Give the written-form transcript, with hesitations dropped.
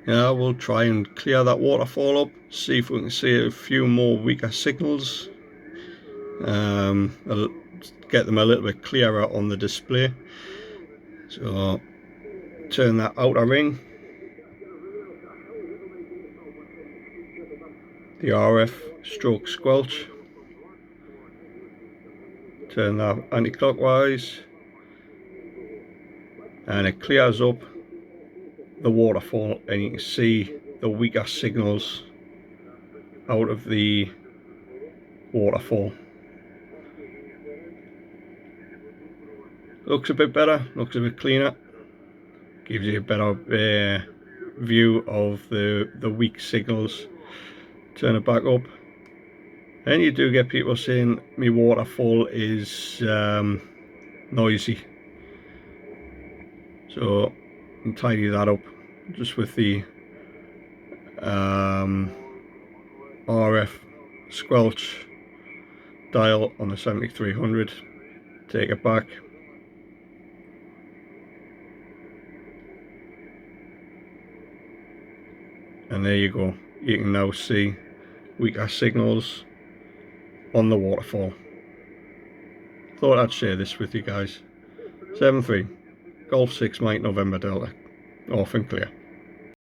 Yeah, we'll try and clear that waterfall up, see if we can see a few more weaker signals. I'll get them a little bit clearer on the display. So turn that outer ring, the RF stroke squelch, turn that anti-clockwise, and it clears up the waterfall, and you can see the weaker signals out of the waterfall. Looks a bit better, looks a bit cleaner, gives you a better view of the weak signals. Turn it back up, and you do get people saying my waterfall is noisy, so tidy that up just with the RF squelch dial on the 7300. Take it back, and there you go. You can now see weaker signals on the waterfall. Thought I'd share this with you guys. 7-3 Golf 6 Mike November Delta, off and clear.